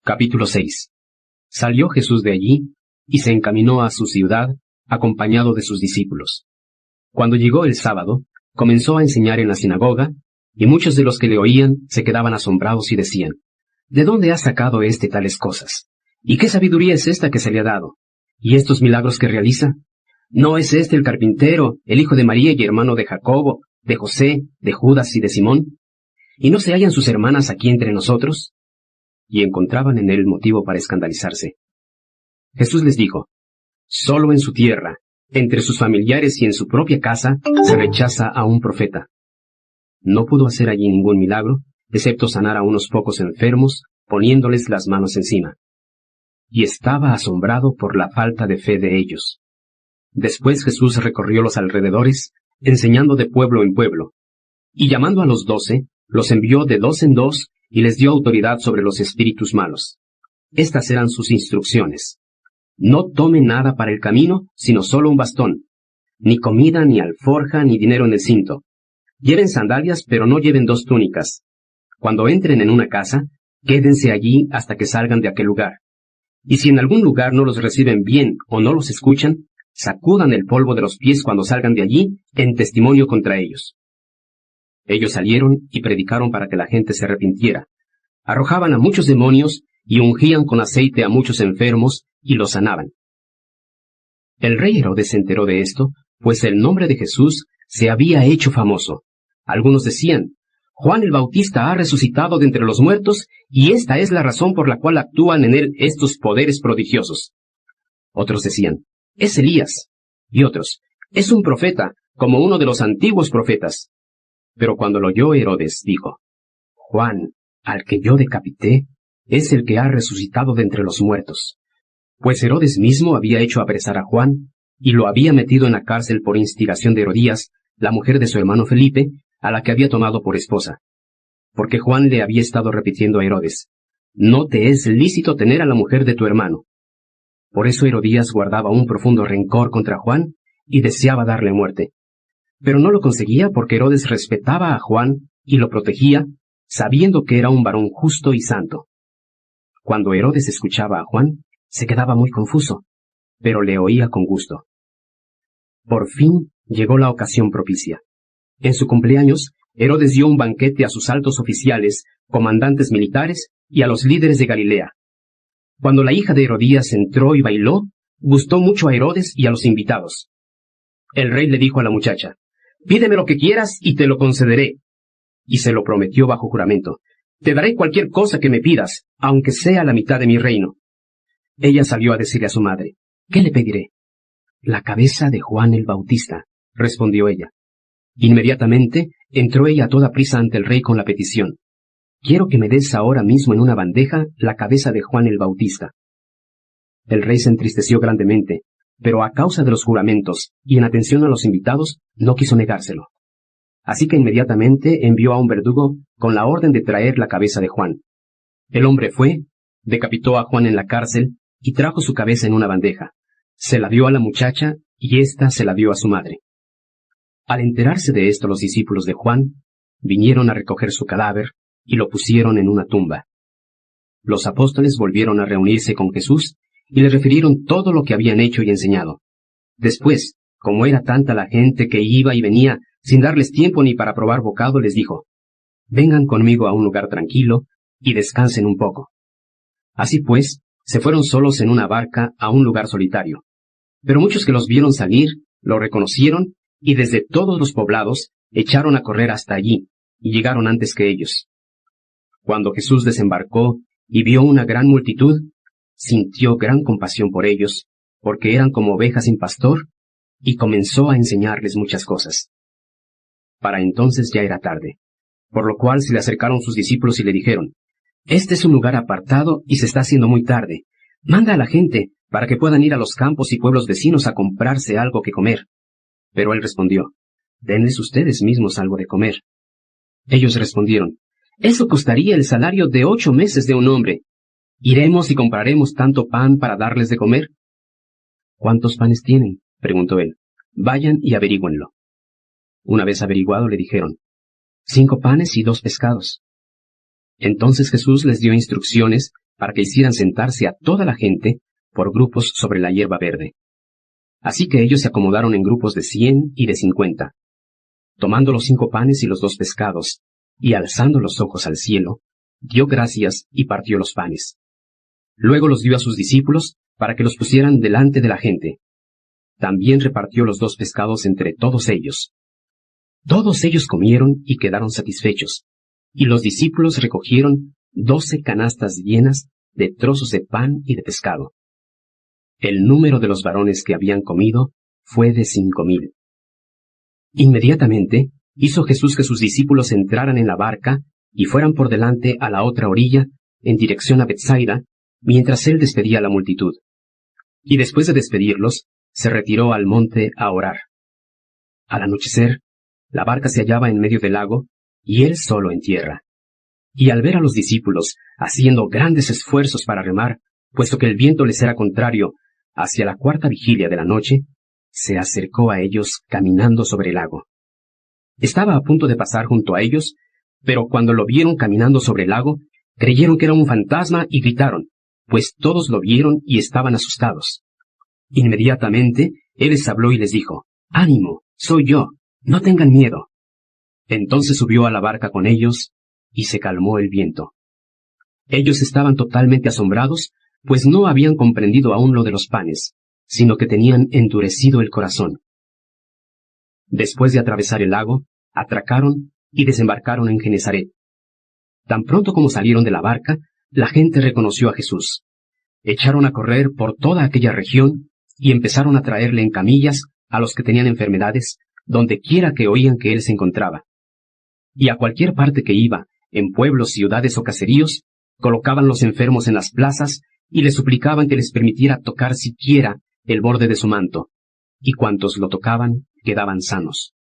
Capítulo 6. Salió Jesús de allí, y se encaminó a su ciudad, acompañado de sus discípulos. Cuando llegó el sábado, comenzó a enseñar en la sinagoga, y muchos de los que le oían se quedaban asombrados y decían, ¿de dónde ha sacado tales cosas? ¿Y qué sabiduría es esta que se le ha dado? ¿Y estos milagros que realiza? ¿No es este el carpintero, el hijo de María y hermano de Jacobo, de José, de Judas y de Simón? ¿Y no se hallan sus hermanas aquí entre nosotros? Y encontraban en él motivo para escandalizarse. Jesús les dijo, solo en su tierra, entre sus familiares y en su propia casa, se rechaza a un profeta. No pudo hacer allí ningún milagro, excepto sanar a unos pocos enfermos, poniéndoles las manos encima. Y estaba asombrado por la falta de fe de ellos. Después Jesús recorrió los alrededores, enseñando de pueblo en pueblo. Y llamando a los 12, los envió de 2 en 2, y les dio autoridad sobre los espíritus malos. Estas eran sus instrucciones. No tomen nada para el camino, sino solo un bastón. Ni comida, ni alforja, ni dinero en el cinto. Lleven sandalias, pero no lleven 2 túnicas. Cuando entren en una casa, quédense allí hasta que salgan de aquel lugar. Y si en algún lugar no los reciben bien o no los escuchan, sacudan el polvo de los pies cuando salgan de allí, en testimonio contra ellos. Ellos salieron y predicaron para que la gente se arrepintiera. Arrojaban a muchos demonios y ungían con aceite a muchos enfermos y los sanaban. El rey Herodes se enteró de esto, pues el nombre de Jesús se había hecho famoso. Algunos decían, Juan el Bautista ha resucitado de entre los muertos, y esta es la razón por la cual actúan en él estos poderes prodigiosos. Otros decían, es Elías. Y otros, es un profeta, como uno de los antiguos profetas. Pero cuando lo oyó Herodes, dijo, Juan, al que yo decapité, es el que ha resucitado de entre los muertos. Pues Herodes mismo había hecho apresar a Juan, y lo había metido en la cárcel por instigación de Herodías, la mujer de su hermano Felipe, a la que había tomado por esposa. Porque Juan le había estado repitiendo a Herodes, no te es lícito tener a la mujer de tu hermano. Por eso Herodías guardaba un profundo rencor contra Juan, y deseaba darle muerte. Pero no lo conseguía porque Herodes respetaba a Juan y lo protegía, sabiendo que era un varón justo y santo. Cuando Herodes escuchaba a Juan, se quedaba muy confuso, pero le oía con gusto. Por fin llegó la ocasión propicia. En su cumpleaños, Herodes dio un banquete a sus altos oficiales, comandantes militares y a los líderes de Galilea. Cuando la hija de Herodías entró y bailó, gustó mucho a Herodes y a los invitados. El rey le dijo a la muchacha, pídeme lo que quieras y te lo concederé. Y se lo prometió bajo juramento, te daré cualquier cosa que me pidas, aunque sea la mitad de mi reino. Ella salió a decirle a su madre, ¿qué le pediré? La cabeza de Juan el Bautista, respondió ella. Inmediatamente entró ella a toda prisa ante el rey con la petición, quiero que me des ahora mismo en una bandeja la cabeza de Juan el Bautista. El rey se entristeció grandemente, pero a causa de los juramentos y en atención a los invitados, no quiso negárselo. Así que inmediatamente envió a un verdugo con la orden de traer la cabeza de Juan. El hombre fue, decapitó a Juan en la cárcel y trajo su cabeza en una bandeja. Se la dio a la muchacha y ésta se la dio a su madre. Al enterarse de esto los discípulos de Juan, vinieron a recoger su cadáver y lo pusieron en una tumba. Los apóstoles volvieron a reunirse con Jesús y le refirieron todo lo que habían hecho y enseñado. Después, como era tanta la gente que iba y venía, sin darles tiempo ni para probar bocado, les dijo, vengan conmigo a un lugar tranquilo y descansen un poco. Así pues, se fueron solos en una barca a un lugar solitario. Pero muchos que los vieron salir, lo reconocieron, y desde todos los poblados echaron a correr hasta allí, y llegaron antes que ellos. Cuando Jesús desembarcó y vio una gran multitud, sintió gran compasión por ellos, porque eran como ovejas sin pastor, y comenzó a enseñarles muchas cosas. Para entonces ya era tarde, por lo cual se le acercaron sus discípulos y le dijeron, este es un lugar apartado y se está haciendo muy tarde. Manda a la gente para que puedan ir a los campos y pueblos vecinos a comprarse algo que comer. Pero él respondió, denles ustedes mismos algo de comer. Ellos respondieron, eso costaría el salario de 8 meses de un hombre. ¿Iremos y compraremos tanto pan para darles de comer? ¿Cuántos panes tienen? Preguntó él. Vayan y averígüenlo. Una vez averiguado le dijeron, 5 panes y 2 pescados. Entonces Jesús les dio instrucciones para que hicieran sentarse a toda la gente por grupos sobre la hierba verde. Así que ellos se acomodaron en grupos de 100 y de 50. Tomando los 5 panes y los 2 pescados, y alzando los ojos al cielo, dio gracias y partió los panes. Luego los dio a sus discípulos para que los pusieran delante de la gente. También repartió los 2 pescados entre todos ellos. Todos ellos comieron y quedaron satisfechos, y los discípulos recogieron 12 canastas llenas de trozos de pan y de pescado. El número de los varones que habían comido fue de 5,000. Inmediatamente hizo Jesús que sus discípulos entraran en la barca y fueran por delante a la otra orilla, en dirección a Betsaida, mientras él despedía a la multitud. Y después de despedirlos, se retiró al monte a orar. Al anochecer, la barca se hallaba en medio del lago, y él solo en tierra. Y al ver a los discípulos haciendo grandes esfuerzos para remar, puesto que el viento les era contrario, hacia la 4ª vigilia de la noche, se acercó a ellos caminando sobre el lago. Estaba a punto de pasar junto a ellos, pero cuando lo vieron caminando sobre el lago, creyeron que era un fantasma y gritaron, pues todos lo vieron y estaban asustados. Inmediatamente él les habló y les dijo, «Ánimo, soy yo, no tengan miedo». Entonces subió a la barca con ellos, y se calmó el viento. Ellos estaban totalmente asombrados, pues no habían comprendido aún lo de los panes, sino que tenían endurecido el corazón. Después de atravesar el lago, atracaron y desembarcaron en Genesaret. Tan pronto como salieron de la barca, la gente reconoció a Jesús. Echaron a correr por toda aquella región y empezaron a traerle en camillas a los que tenían enfermedades, donde quiera que oían que él se encontraba. Y a cualquier parte que iba, en pueblos, ciudades o caseríos, colocaban los enfermos en las plazas y le suplicaban que les permitiera tocar siquiera el borde de su manto, y cuantos lo tocaban quedaban sanos.